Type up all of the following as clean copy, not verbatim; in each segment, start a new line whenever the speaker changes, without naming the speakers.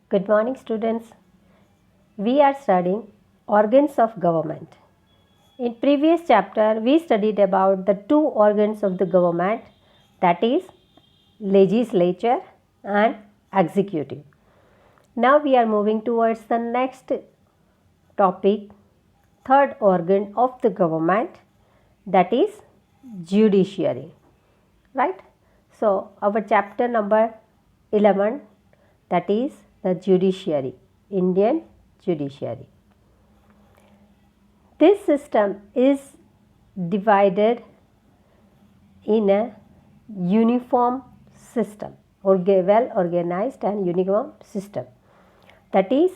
Good morning, students. We are studying organs of government. In previous chapter, we studied about the two organs of the government, that is legislature and executive. Now we are moving towards the next topic, third organ of the government, that is judiciary. Right? So our chapter number 11, that is the judiciary, Indian judiciary. This system is divided in a uniform system or well organized and uniform system. That is,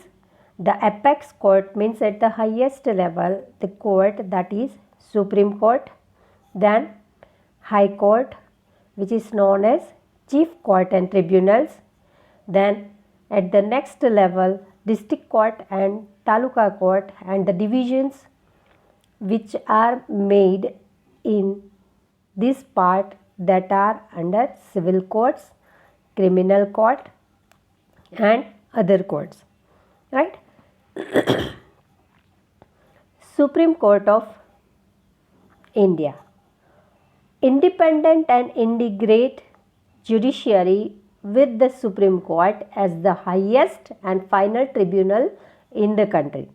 the apex court means at the highest level the court, that is Supreme Court, then High Court, which is known as Chief Court and Tribunals, then at the next level District Court and Taluka Court, and the divisions which are made in this part that are under civil courts, criminal court and other courts, right? Supreme Court of India, independent and integrate judiciary with the Supreme Court as the highest and final tribunal in the country.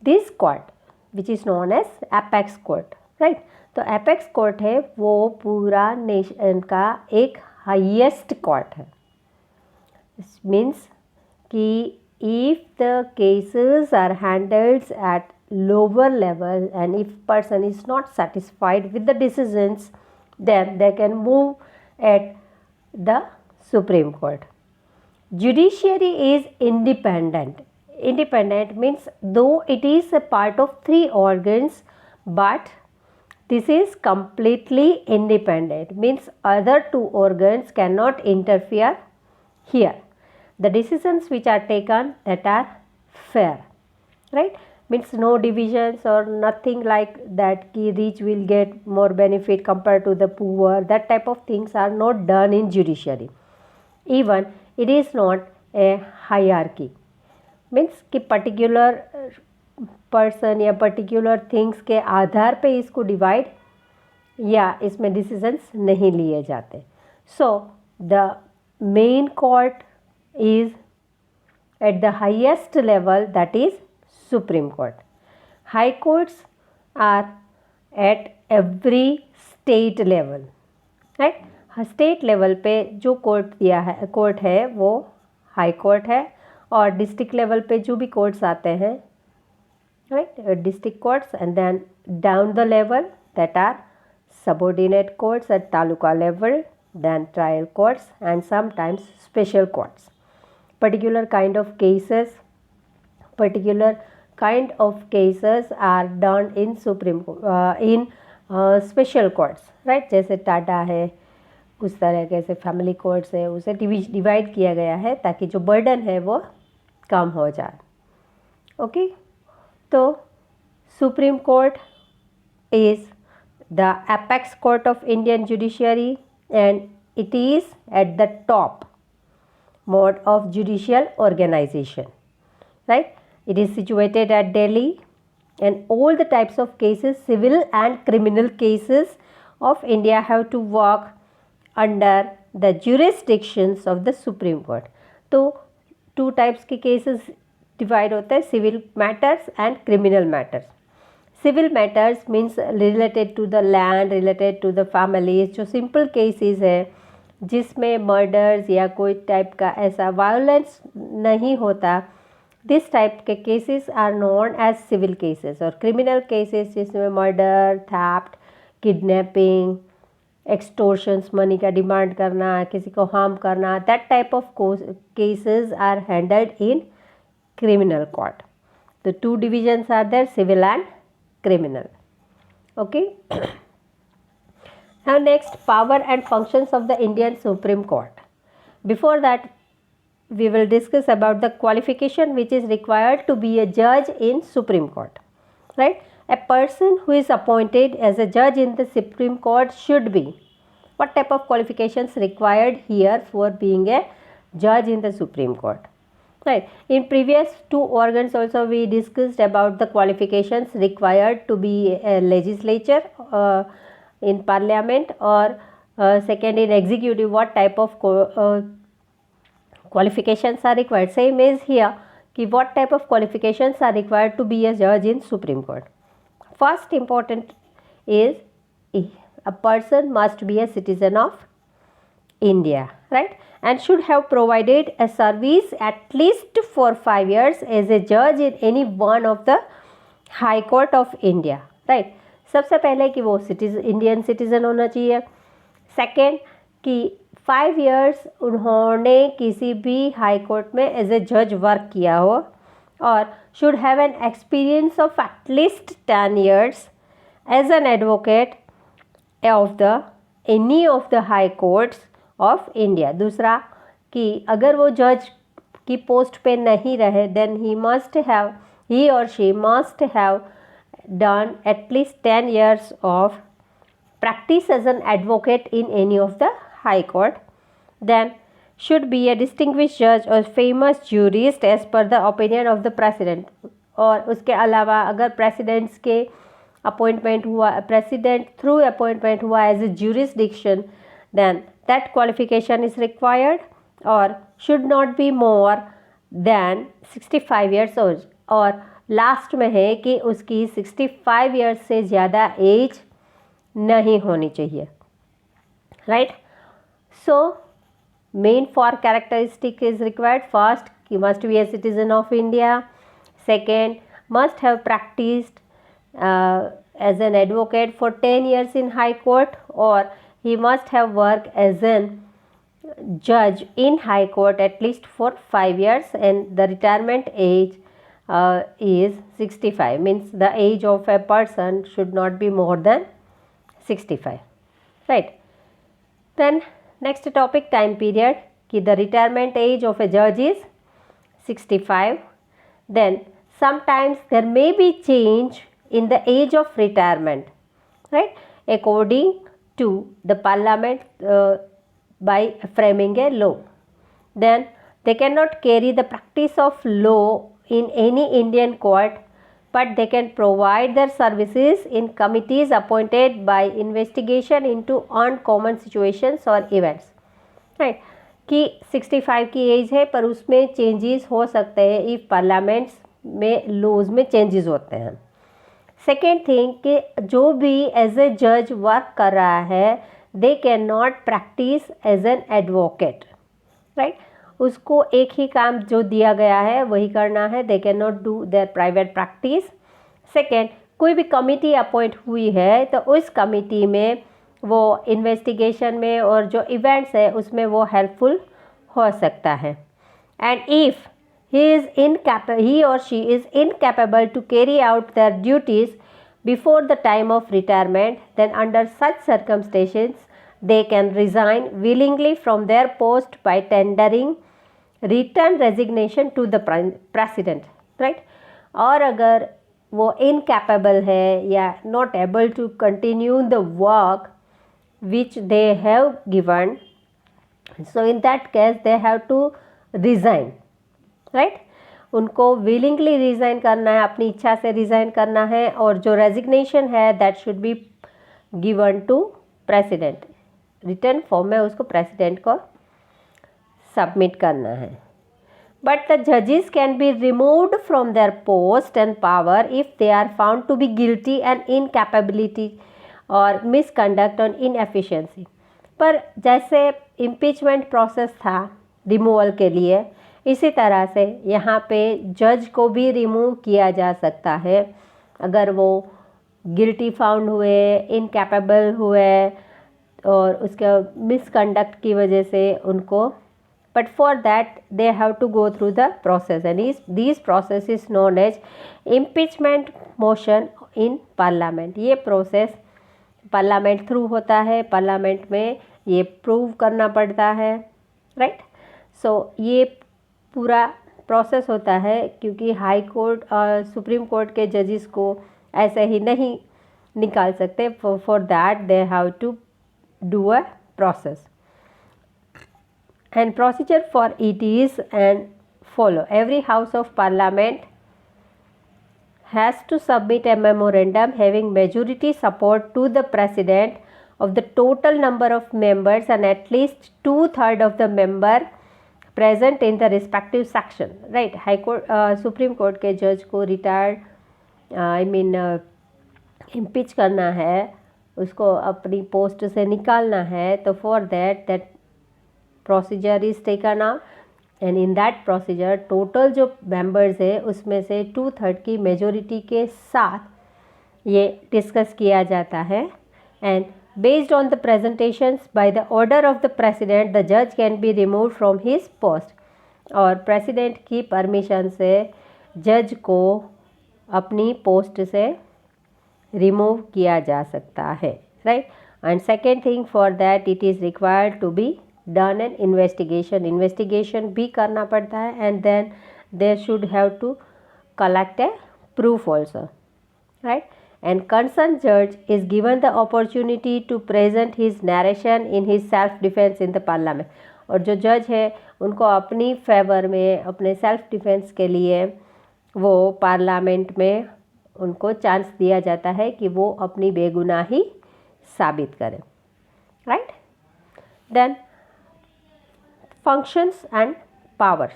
This court, which is known as apex court, right? तो apex court है वो पूरा nation का एक highest court है. Means कि if the cases are handled at lower level and if person is not satisfied with the decisions, then they can move at the Supreme Court. Judiciary is independent. Independent means though it is a part of three organs, but this is completely independent, means other two organs cannot interfere here. The decisions which are taken, that are fair, right? Means no divisions or nothing like that ki rich will get more benefit compared to the poor. That type of things are not done in judiciary. Even it is not a hierarchy, means कि particular person या particular things के आधार पे इसको divide या इसमें decisions नहीं लिए जाते. So the main court is at the highest level, that is supreme court. High courts are at every state level, right? State level पे जो कोर्ट है वो हाई कोर्ट है, और डिस्ट्रिक्ट लेवल पे जो भी कोर्ट्स आते हैं, right, district courts, and then down the level that are subordinate courts at taluka level, then trial courts and sometimes special courts. Particular kind of cases are done in special courts, right? जैसे टाटा है, उस तरह के ऐसे family courts है, उसे divide किया गया है ताकि जो बर्डन है वो कम हो जाए. ओके, तो supreme court is the apex court of Indian judiciary and it is at the top mode of judicial organization, right? It is situated at Delhi, and all the types of cases, civil and criminal cases of India, have to work under the jurisdictions of the Supreme Court. तो two types के cases divide होता है, civil matters and criminal matters. Civil matters means related to the land, related to the families, जो simple cases है जिसमें murders या कोई type का ऐसा वायलेंस नहीं होता, दिस टाइप के cases are known as civil cases. और क्रिमिनल केसेस जिसमें murder, theft, kidnapping, extortions, money का डिमांड करना, किसी को हार्म करना, that type of cases are handled in criminal court. The two divisions are there, civil and criminal. Okay. Now next, power and functions of the Indian Supreme Court. Before that, we will discuss about the qualification which is required to be a judge in Supreme Court, right? A person who is appointed as a judge in the Supreme Court should be, what type of qualifications required here for being a judge in the Supreme Court? Right. In previous two organs also we discussed about the qualifications required to be a legislature in parliament, or second in executive, what type of qualifications are required. Same is here कि what type of qualifications are required to be a judge in Supreme Court. First important is a person must be a citizen of India, right, and should have provided a service at least for 5 years as a judge in any one of the High Court of India, right. सबसे पहले कि वो Indian citizen होना चाहिए. Second कि 5 years उन्होंने किसी भी हाई कोर्ट में एज ए जज वर्क किया हो, और should have an experience of at least 10 years as an advocate of the any of the high courts of India. दूसरा कि अगर वो जज की पोस्ट पे नहीं रहे, then he or she must have done at least 10 years of practice as an advocate in any of the high court. Then should be a distinguished judge or famous jurist as per the opinion of the president. और उसके अलावा अगर presidents के appointment हुआ, president through appointment हुआ as a jurisdiction, then that qualification is required, or should not be more than 65 years old. और last में है कि उसकी 65 years से ज़्यादा एज नहीं होनी चाहिए, right. So main 4 characteristic is required. First, he must be a citizen of India. Second, must have practiced as an advocate for 10 years in High Court, or he must have worked as a judge in High Court at least for 5 years, and the retirement age is 65. Means the age of a person should not be more than 65, right. Then next topic, time period, कि the retirement age of a judge is 65. Then sometimes there may be change in the age of retirement, right, according to the parliament by framing a law. Then they cannot carry the practice of law in any Indian court, but they can provide their services in committees appointed by investigation into uncommon situations or events, right. कि 65 की as है पर उसमें changes हो सकते हैं if parliaments में laws में चेंजेस होते हैं. सेकेंड थिंग कि जो भी एज ए जज वर्क कर रहा है, they can not practice as an advocate, right. उसको एक ही काम जो दिया गया है वही करना है. They can not do their private practice. Second, कोई भी कमिटी अपॉइंट हुई है तो उस कमिटी में वो इन्वेस्टिगेशन में और जो इवेंट्स है उसमें वो हेल्पफुल हो सकता है. And if he or she is incapable to carry out their duties before the time of retirement, then under such circumstances they can resign willingly from their post by tendering written resignation to the president, right. और अगर वो incapable है या not able to continue the work which they have given, so in that case they have to resign, right. उनको willingly resign करना है, अपनी इच्छा से रिज़ाइन करना है, और जो रेजिग्नेशन है that should be given to president. Return form में उसको प्रेसिडेंट को सबमिट करना है. बट द जजेस can be removed from their post and power if they are found to be guilty and incapability और मिसकंडक्ट और inefficiency. पर जैसे इम्पीचमेंट प्रोसेस था रिमूवल के लिए, इसी तरह से यहाँ पे जज को भी रिमूव किया जा सकता है अगर वो गिल्टी फाउंड हुए, इनकैपेबल हुए और उसके मिसकंडक्ट की वजह से उनको. But for that they have to go through the process, and this process is known as impeachment motion in parliament. ये प्रोसेस पार्लियामेंट थ्रू होता है, पार्लियामेंट में ये प्रूव करना पड़ता है, राइट. सो ये पूरा प्रोसेस होता है क्योंकि हाई कोर्ट और सुप्रीम कोर्ट के जजेस को ऐसे ही नहीं निकाल सकते. For that they have to do a process, and procedure for it is, and follow. Every house of parliament has to submit a memorandum having majority support to the president of the total number of members and at least 2/3 of the member present in the respective section. Right, high court supreme court के जज को retired impeach करना है, उसको अपनी post से निकालना है, तो for that procedure is taken out and in that procedure total जो मेंबर्स है उसमें से 2/3 की मेजोरिटी के साथ ये डिस्कस किया जाता है. And based on the presentations by the order of the president the जज can be remove from his post. और प्रेसिडेंट की परमिशन से जज को अपनी पोस्ट से रिमूव किया जा सकता है. Right, and second thing for that it is required to be done an investigation भी करना पड़ता है and then there should have to collect a proof also. Right, and concern जज is given the opportunity to present his narration in his self defence in the parliament. और जो जज है उनको अपनी फेवर में अपने सेल्फ डिफेंस के लिए वो पार्लियामेंट में उनको चांस दिया जाता है कि वो अपनी बेगुनाही साबित करें. Right, then functions and powers.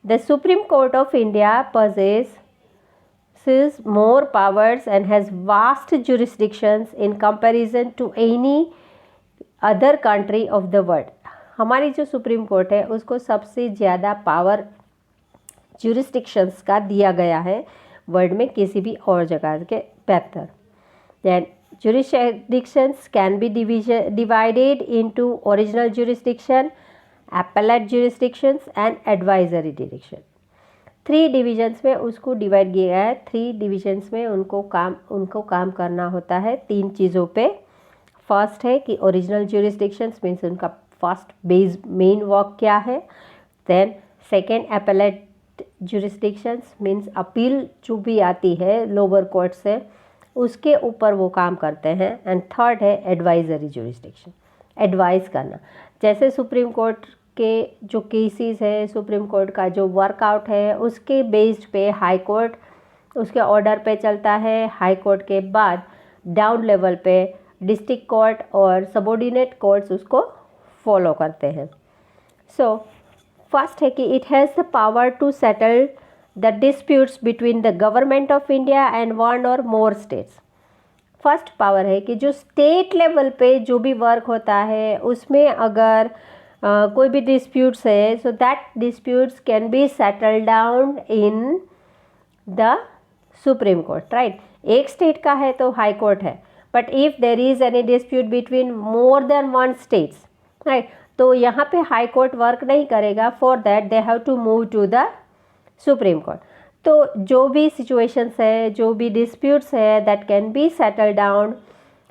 The Supreme Court of India possesses more powers and has vast jurisdictions in comparison to any other country of the world. हमारी जो सुप्रीम कोर्ट है उसको सबसे ज़्यादा पावर jurisdictions का दिया गया है वर्ल्ड में किसी भी और जगह के बेहतर. Then jurisdictions can be divided into original jurisdiction, appellate jurisdictions and advisory jurisdiction. 3 divisions में उसको डिवाइड किया गया है. 3 डिविजन्स में उनको काम करना होता है 3 चीज़ों पे. फर्स्ट है कि ओरिजिनल jurisdictions मीन्स उनका फर्स्ट बेस मेन वर्क क्या है. Then second appellate jurisdictions means appeal जो भी आती है लोअर कोर्ट से उसके ऊपर वो काम करते हैं. एंड थर्ड है एडवाइजरी jurisdiction, एडवाइस करना. जैसे सुप्रीम कोर्ट के जो केसेस है, सुप्रीम कोर्ट का जो वर्कआउट है उसके बेस्ड पे हाई कोर्ट उसके ऑर्डर पे चलता है. हाई कोर्ट के बाद डाउन लेवल पे डिस्ट्रिक्ट कोर्ट और सबऑर्डिनेट कोर्ट्स उसको फॉलो करते हैं. सो फर्स्ट है कि it has the power to settle the disputes between the government of India and one और मोर स्टेट्स. फर्स्ट पावर है कि जो स्टेट लेवल पे जो भी वर्क होता है उसमें अगर कोई भी डिस्प्यूट्स है so that disputes can be settle down in the supreme court. Right, एक स्टेट का है तो हाई कोर्ट है, but if there is any dispute between more than 1 states, right, तो यहाँ पे हाई कोर्ट वर्क नहीं करेगा. For that they have to move to the supreme court. तो जो भी सिचुएशंस है, जो भी डिस्प्यूट्स है that can be settle down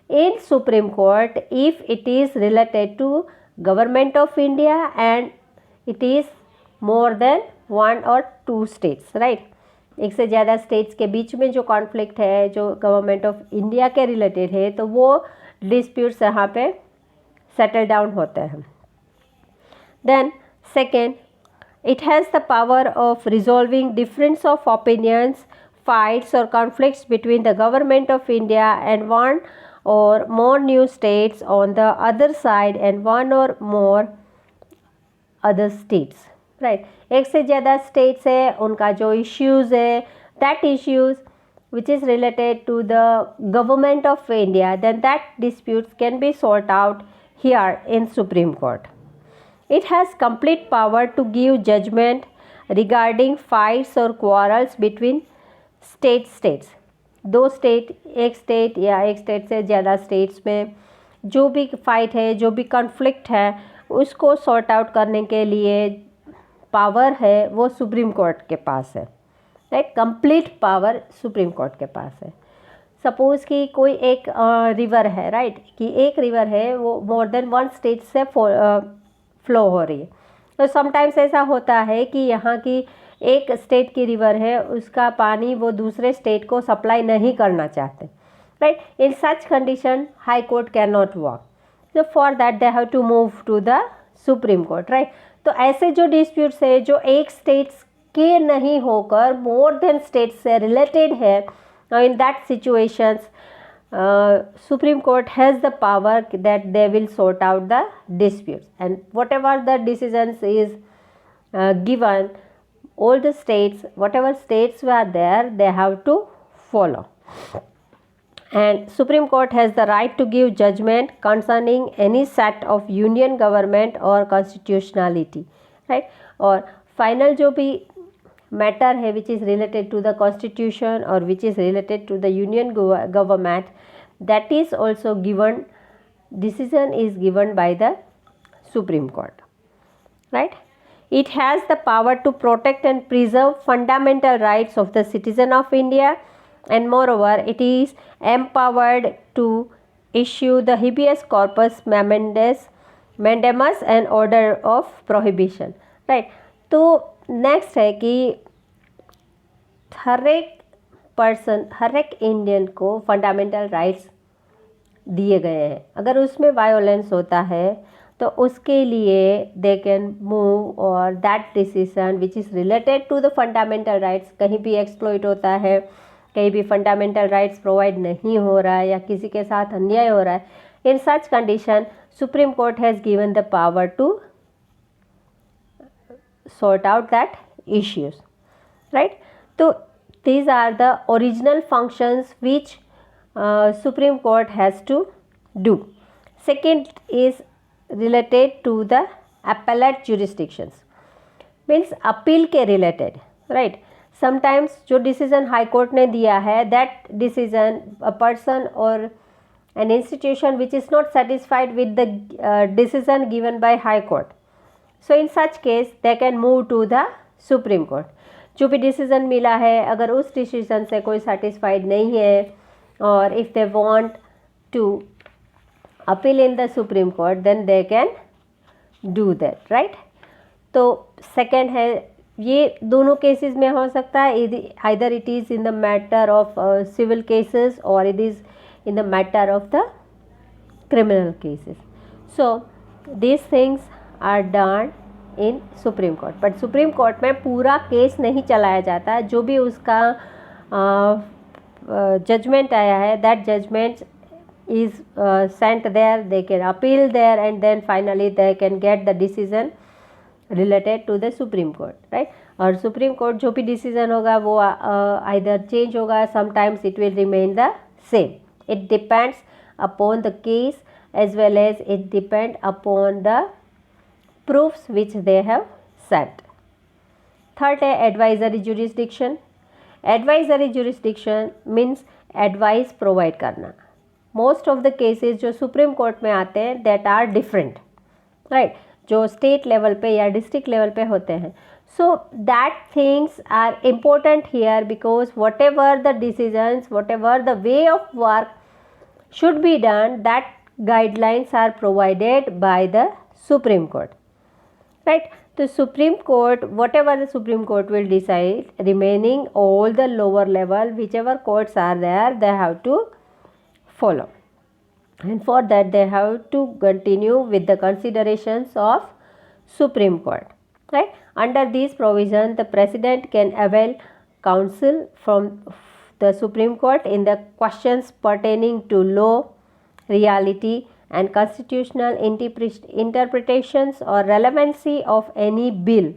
in supreme court if it is related to government of India and it is more than 1 और 2 states. Right, एक से ज़्यादा स्टेट्स के बीच में जो कॉन्फ्लिक्ट है जो गवर्नमेंट ऑफ इंडिया के रिलेटेड है तो वो डिस्प्यूट्स यहाँ पे सेटल डाउन होते हैं. Then second, it has the power of resolving difference of opinions, fights or conflicts between the government of India and one or more new states on the other side and one or more other states. Right, एक से ज़्यादा states है उनका जो issues है that issues which is related to the government of India, then that disputes can be sorted out here in Supreme Court. It has complete power to give judgment regarding fights or quarrels between states. 2 state, एक state या एक state से ज़्यादा states में जो भी fight है, जो भी कॉन्फ्लिक्ट है उसको सॉर्ट आउट करने के लिए पावर है वो सुप्रीम कोर्ट के पास है. Right, complete power supreme court के पास है. सपोज़ कि कोई एक रिवर है, राइट, कि एक रिवर है वो मोर देन 1 स्टेट से फ्लो हो रही है. तो समटाइम्स ऐसा होता है कि यहाँ की एक स्टेट की रिवर है उसका पानी वो दूसरे स्टेट को सप्लाई नहीं करना चाहते. Right, in such condition high court can not work. So for that they have to move to the Supreme Court. Right, तो ऐसे जो डिस्प्यूट्स है जो एक स्टेट्स के नहीं होकर मोर देन स्टेट्स से रिलेटेड है, in that situations Supreme Court has the power that they will sort out the disputes, and whatever the decisions is given, all the states, whatever states were there, they have to follow. And Supreme Court has the right to give judgment concerning any set of union government or constitutionality, right? और final जो भी matter है which is related to the constitution or which is related to the union government, that is also given, decision is given by the Supreme Court, right? It has the power to protect and preserve fundamental rights of the citizen of India, and moreover it is empowered to issue the habeas corpus mandamus and order of prohibition, right? तो next है कि हर एक person, हर एक Indian को fundamental rights दिए गए हैं. अगर उसमें वायोलेंस होता है तो उसके लिए दे कैन मूव, और that decision which is related to the fundamental rights, कहीं भी एक्सप्लॉइट होता है, कहीं भी फंडामेंटल राइट्स प्रोवाइड नहीं हो रहा है या किसी के साथ अन्याय हो रहा है, in such condition supreme court has given the power to sort out that issues, right? So these are the original functions which Supreme Court has to do. Second is related to the appellate jurisdictions, means appeal के related, right? Sometimes जो decision high court ने दिया है, that decision a person or an institution which is not satisfied with the decision given by high court, so in such case they can move to the Supreme Court. जो भी decision मिला है, अगर उस decision से कोई satisfied नहीं है और if they want to appeal in the supreme court, then they can do that, right? तो सेकंड है, ये दोनों केसेस में हो सकता है, either it is in the matter of civil cases और it is in the matter of the criminal cases. So these things are done in supreme court. But supreme court में पूरा केस नहीं चलाया जाता. जो भी उसका जजमेंट आया है, that judgement is sent there, they can appeal there, and then finally they can get the decision related to the Supreme Court, right? और Supreme Court जो भी decision होगा वो either change होगा, sometimes it will remain the same. It depends upon the case as well as it depend upon the proofs which they have sent. Third है advisory jurisdiction. Advisory jurisdiction means advice provide करना. Most of the cases जो supreme court में आते हैं that are different, right? जो state level पे या district level पे होते हैं. So that things are important here because whatever the decisions, whatever the way of work should be done, that guidelines are provided by the supreme court, right? तो supreme court, whatever the supreme court will decide, remaining all the lower level whichever courts are there, they have to follow, and for that they have to continue with the considerations of Supreme Court, right? Under these provisions the president can avail counsel from the Supreme Court in the questions pertaining to law, reality and constitutional interpretations or relevancy of any bill.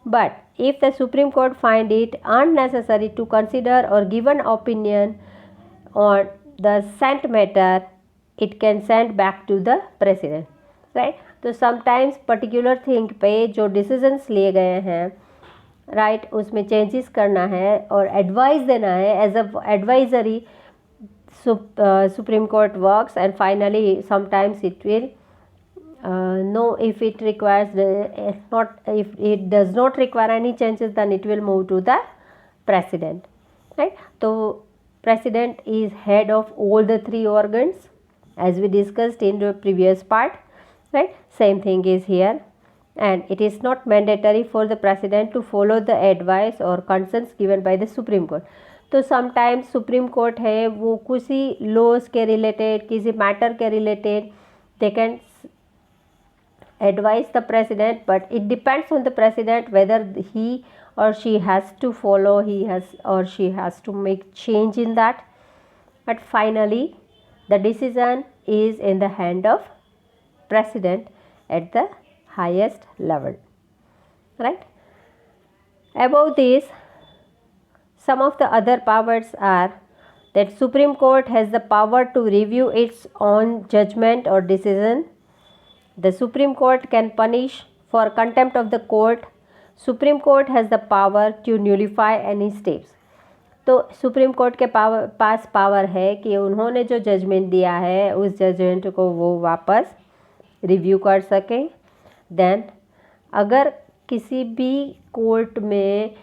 But if the Supreme Court find it unnecessary to consider or give an opinion on the sent matter, it can send back to the president, right? तो sometimes particular thing पे जो decisions लिए गए हैं, right, उसमें changes करना है और advice देना है. as a advisory Supreme Court works, and finally sometimes it will know if it requires not, if it does not require any changes, then it will move to the president, right? तो President is head of all the three organs as we discussed in the previous part, right? Same thing is here, and it is not mandatory for the president to follow the advice or concerns given by the Supreme Court. तो sometimes Supreme Court है वो किसी laws के related, किसी matter के related they can advise the president, but it depends on the president whether he or she has to follow, he has or she has to make change in that. But finally the decision is in the hand of president at the highest level, right? Above this, some of the other powers are that Supreme Court has the power to review its own judgment or decision. The Supreme Court can punish for contempt of the court. Supreme Court has the power to nullify any steps. तो supreme court के पास power है कि उन्होंने जो judgement दिया है उस judgement को वो वापस रिव्यू कर सकें. देन अगर किसी भी कोर्ट में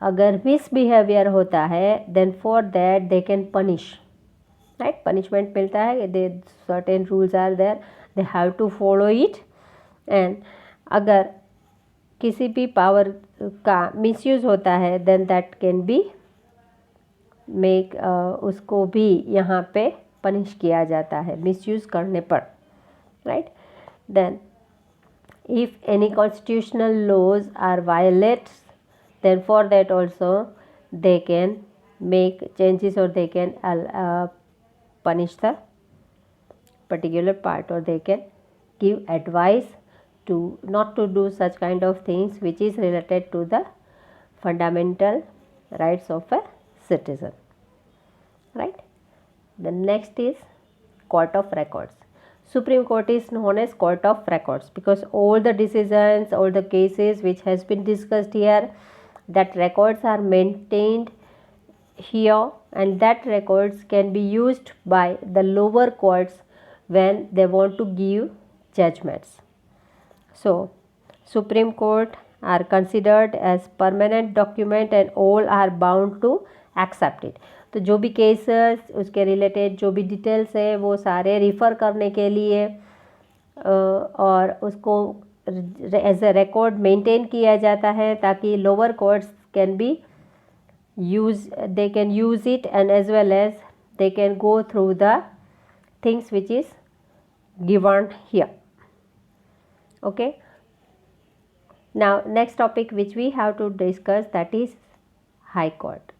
अगर मिसबिहेवियर होता है, then for that they can punish, right? Punishment मिलता है, they certain rules are there, they have to follow it. And अगर किसी भी पावर का मिसयूज़ होता है then that can be make उसको भी यहाँ पे पनिश किया जाता है मिसयूज़ करने पर, right? Then if any constitutional laws are violates, then for that also they can make changes or they can punish the particular part, or they can give advice to not to do such kind of things which is related to the fundamental rights of a citizen, right? The next is court of records. Supreme Court is known as court of records because all the decisions, all the cases which has been discussed here, that records are maintained here, and that records can be used by the lower courts when they want to give judgments. So Supreme Court are considered as permanent document and all are bound to accept it. तो जो भी cases उसके related जो भी details है वो सारे refer करने के लिए और उसको एज अ रिकॉर्ड मेंटेन किया जाता है ताकि lower courts can be they can use it, and as well as they can go through the things which is given here. Okay, now next topic which we have to discuss, that is High Court.